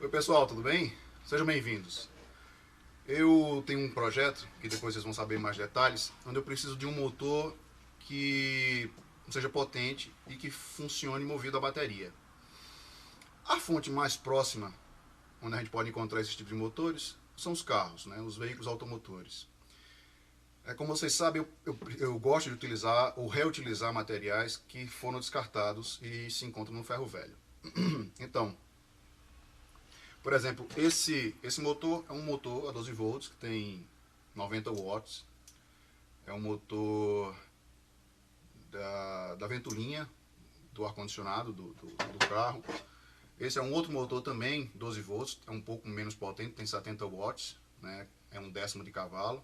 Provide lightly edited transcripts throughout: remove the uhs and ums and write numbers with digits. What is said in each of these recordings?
Oi pessoal, tudo bem? Sejam bem-vindos. Eu tenho um projeto, que depois vocês vão saber mais detalhes, onde eu preciso de um motor que seja potente e que funcione movido a bateria. A fonte mais próxima, onde a gente pode encontrar esse tipo de motores, são os carros, né? Os veículos automotores. Como vocês sabem, eu gosto de utilizar ou reutilizar materiais que foram descartados e se encontram no ferro velho. Então, por exemplo, esse motor é um motor a 12 volts que tem 90 watts. É um motor da ventoinha do ar-condicionado do carro. Esse é um outro motor também, 12 volts, é um pouco menos potente, tem 70 watts, né? É um décimo de cavalo,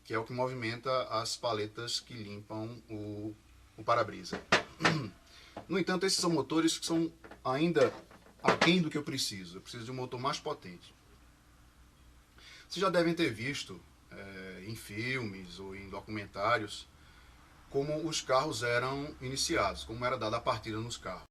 que é o que movimenta as paletas que limpam o para-brisa. No entanto, esses são motores que são ainda aquém do que eu preciso. Eu preciso de um motor mais potente. Vocês já devem ter visto em filmes ou em documentários como os carros eram iniciados, como era dada a partida nos carros.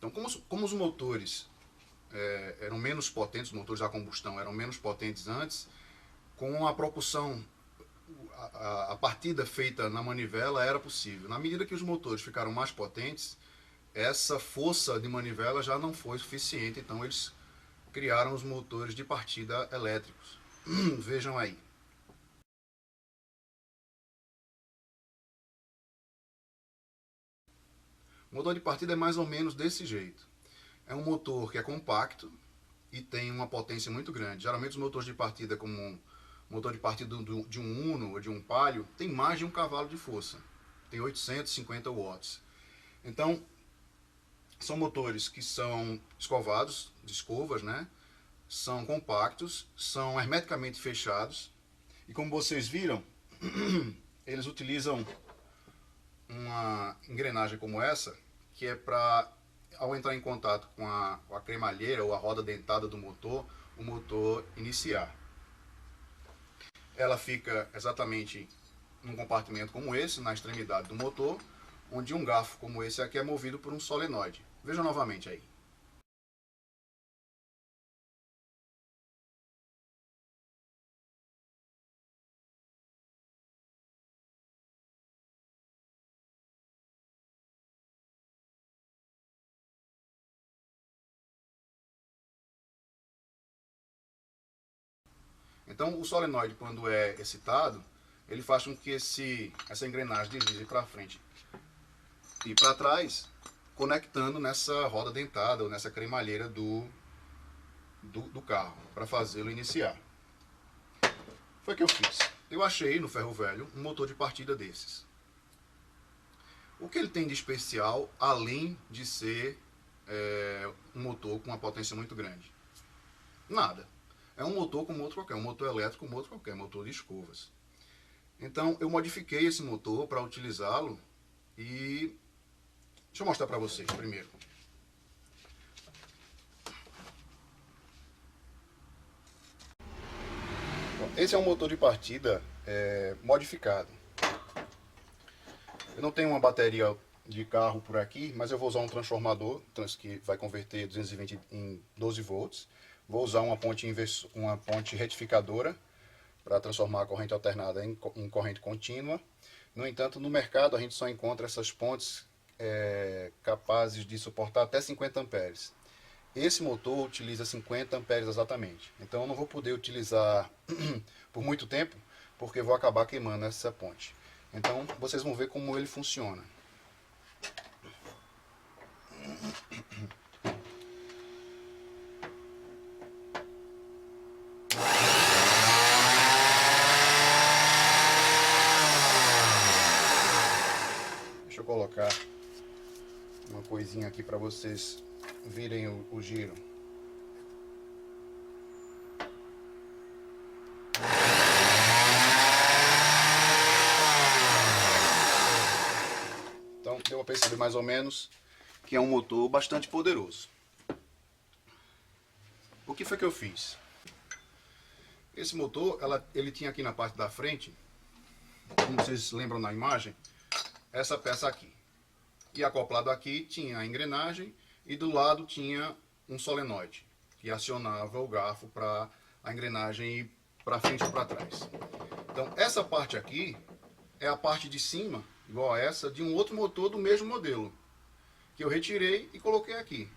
Então, como os motores eram menos potentes, os motores a combustão eram menos potentes antes, com a propulsão, a partida feita na manivela era possível. Na medida que os motores ficaram mais potentes, essa força de manivela já não foi suficiente, então eles criaram os motores de partida elétricos. Vejam aí. O motor de partida é mais ou menos desse jeito. É um motor que é compacto e tem uma potência muito grande. Geralmente os motores de partida, como um motor de partida de um Uno ou de um Palio, tem mais de um cavalo de força. Tem 850 watts. Então, são motores que são escovados, de escovas, né? São compactos, são hermeticamente fechados. E como vocês viram, eles utilizam uma engrenagem como essa, que é para, ao entrar em contato com a cremalheira ou a roda dentada do motor, o motor iniciar. Ela fica exatamente num compartimento como esse, na extremidade do motor, onde um garfo como esse aqui é movido por um solenoide. Veja novamente aí. Então, o solenoide, quando é excitado, ele faz com que essa engrenagem deslize para frente e para trás, conectando nessa roda dentada ou nessa cremalheira do carro, para fazê-lo iniciar. Foi o que eu fiz. Eu achei no ferro velho um motor de partida desses. O que ele tem de especial, além de ser um motor com uma potência muito grande? Nada. É um motor como outro qualquer, um motor elétrico como outro qualquer, motor de escovas. Então eu modifiquei esse motor para utilizá-lo e deixa eu mostrar para vocês primeiro. Esse é um motor de partida modificado. Eu não tenho uma bateria de carro por aqui, mas eu vou usar um transformador que vai converter 220 em 12 volts. Vou usar uma ponte retificadora para transformar a corrente alternada em corrente contínua. No entanto, no mercado a gente só encontra essas pontes capazes de suportar até 50 amperes. Esse motor utiliza 50 amperes exatamente. Então eu não vou poder utilizar por muito tempo, porque vou acabar queimando essa ponte. Então vocês vão ver como ele funciona. Deixa eu colocar uma coisinha aqui para vocês virem o giro. Então deu para perceber mais ou menos que é um motor bastante poderoso. O que foi que eu fiz? Esse motor, ele tinha aqui na parte da frente, como vocês lembram na imagem, essa peça aqui. E acoplado aqui tinha a engrenagem e do lado tinha um solenoide que acionava o garfo para a engrenagem ir para frente ou para trás. Então essa parte aqui é a parte de cima, igual a essa, de um outro motor do mesmo modelo, que eu retirei e coloquei aqui,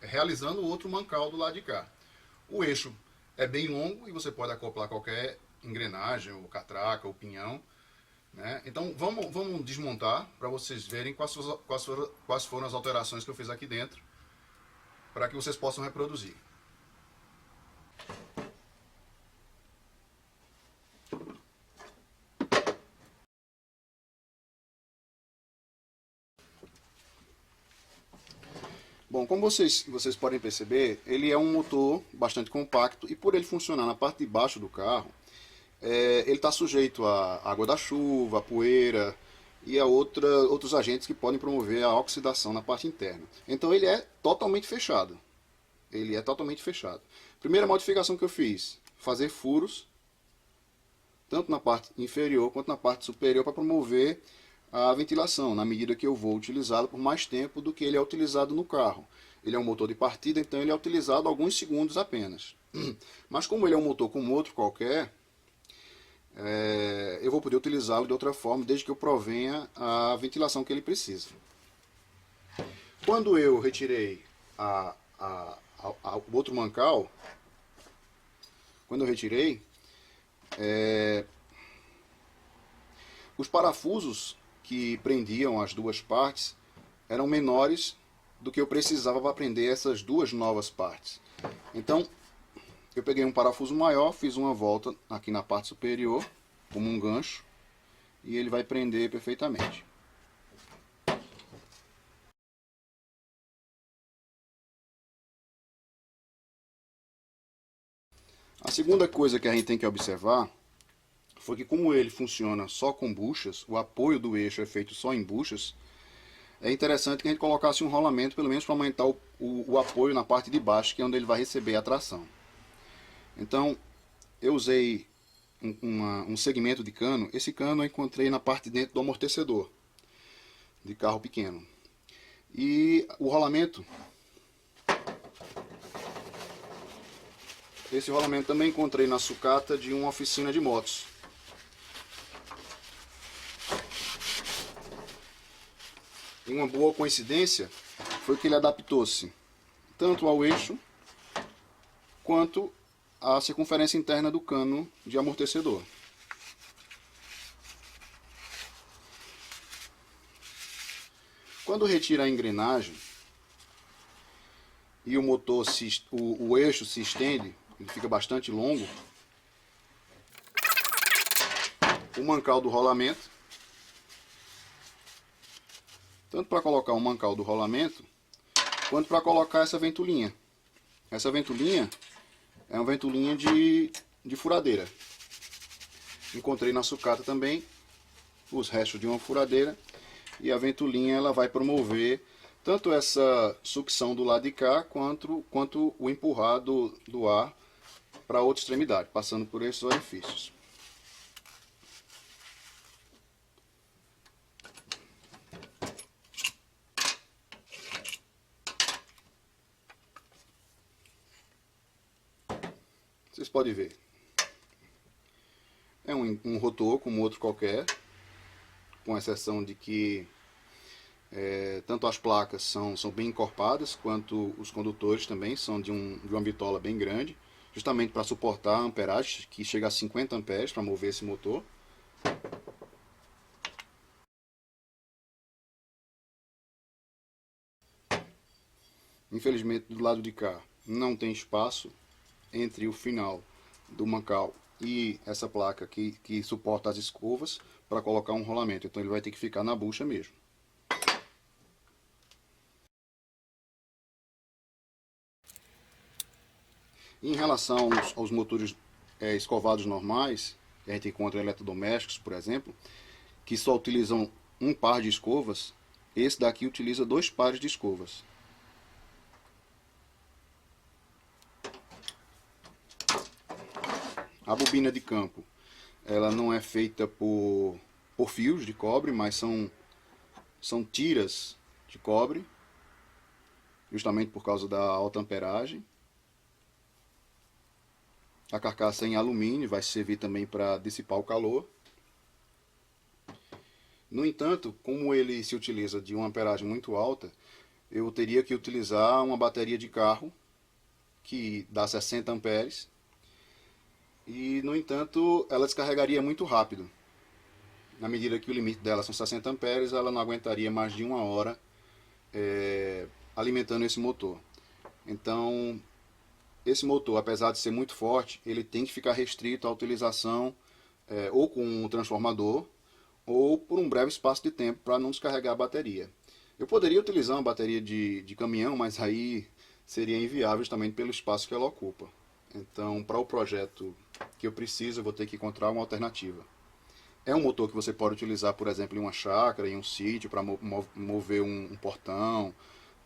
realizando o outro mancal do lado de cá. O eixo é bem longo e você pode acoplar qualquer engrenagem, ou catraca, ou pinhão, né? Então vamos desmontar para vocês verem quais foram as alterações que eu fiz aqui dentro, para que vocês possam reproduzir. Bom, como vocês podem perceber, ele é um motor bastante compacto e por ele funcionar na parte de baixo do carro, ele está sujeito à água da chuva, à poeira e a outros agentes que podem promover a oxidação na parte interna. Então ele é totalmente fechado. Ele é totalmente fechado. Primeira modificação que eu fiz, fazer furos, tanto na parte inferior quanto na parte superior, para promover a ventilação, na medida que eu vou utilizá-lo por mais tempo do que ele é utilizado no carro. Ele é um motor de partida, então ele é utilizado alguns segundos apenas. Mas como ele é um motor como outro qualquer, eu vou poder utilizá-lo de outra forma, desde que eu provenha a ventilação que ele precisa. Quando eu retirei o outro mancal, os parafusos que prendiam as duas partes eram menores do que eu precisava para prender essas duas novas partes. Então eu peguei um parafuso maior, fiz uma volta aqui na parte superior, como um gancho, e ele vai prender perfeitamente. A segunda coisa que a gente tem que observar foi que, como ele funciona só com buchas, o apoio do eixo é feito só em buchas, é interessante que a gente colocasse um rolamento, pelo menos para aumentar o apoio na parte de baixo, que é onde ele vai receber a tração. Então eu usei um segmento de cano. Esse cano eu encontrei na parte de dentro do amortecedor de carro pequeno. E o rolamento, esse rolamento também encontrei na sucata de uma oficina de motos. E uma boa coincidência foi que ele adaptou-se tanto ao eixo quanto à circunferência interna do cano de amortecedor. Quando retira a engrenagem e o motor o eixo se estende, ele fica bastante longo, o mancal do rolamento, tanto para colocar o mancal do rolamento, quanto para colocar essa ventolinha. Essa ventolinha é uma ventolinha de furadeira. Encontrei na sucata também os restos de uma furadeira, e a ventolinha ela vai promover tanto essa sucção do lado de cá, quanto o empurrar do ar para a outra extremidade, passando por esses orifícios. Vocês podem ver, é um rotor como outro qualquer, com exceção de que tanto as placas são bem encorpadas, quanto os condutores também são de uma bitola bem grande, justamente para suportar a amperagem, que chega a 50 amperes para mover esse motor. Infelizmente, do lado de cá não tem espaço entre o final do mancal e essa placa que suporta as escovas para colocar um rolamento, então ele vai ter que ficar na bucha mesmo. Em relação aos motores escovados normais, que a gente encontra em eletrodomésticos, por exemplo, que só utilizam um par de escovas, Esse daqui utiliza 2 pares de escovas. A bobina de campo, ela não é feita por fios de cobre, mas são tiras de cobre, justamente por causa da alta amperagem. A carcaça é em alumínio, vai servir também para dissipar o calor. No entanto, como ele se utiliza de uma amperagem muito alta, eu teria que utilizar uma bateria de carro que dá 60 amperes. E, no entanto, ela descarregaria muito rápido. Na medida que o limite dela são 60 amperes, ela não aguentaria mais de 1 hora alimentando esse motor. Então, esse motor, apesar de ser muito forte, ele tem que ficar restrito à utilização ou com um transformador ou por um breve espaço de tempo para não descarregar a bateria. Eu poderia utilizar uma bateria de caminhão, mas aí seria inviável justamente pelo espaço que ela ocupa. Então, para o projeto que eu preciso, eu vou ter que encontrar uma alternativa. É um motor que você pode utilizar, por exemplo, em uma chácara, em um sítio, para mover um portão,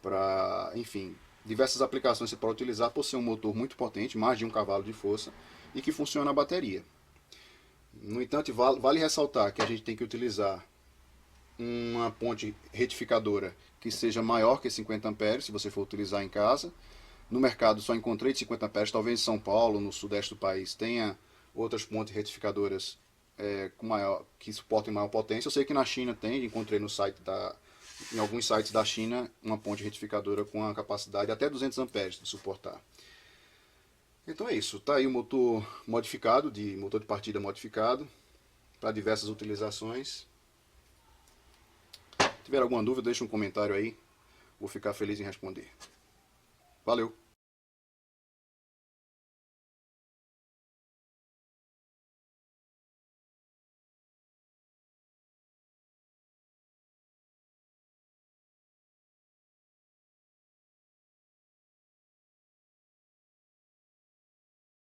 para, enfim, diversas aplicações você pode utilizar por ser um motor muito potente, mais de 1 cavalo de força, e que funciona a bateria. No entanto, vale ressaltar que a gente tem que utilizar uma ponte retificadora que seja maior que 50 amperes, se você for utilizar em casa. No mercado só encontrei de 50 amperes, talvez em São Paulo, no sudeste do país, tenha outras pontes retificadoras que suportem maior potência. Eu sei que na China tem, encontrei em alguns sites da China uma ponte retificadora com a capacidade até 200 amperes de suportar. Então é isso, tá aí o motor modificado, motor de partida modificado, para diversas utilizações. Se tiver alguma dúvida, deixa um comentário aí, vou ficar feliz em responder. Valeu!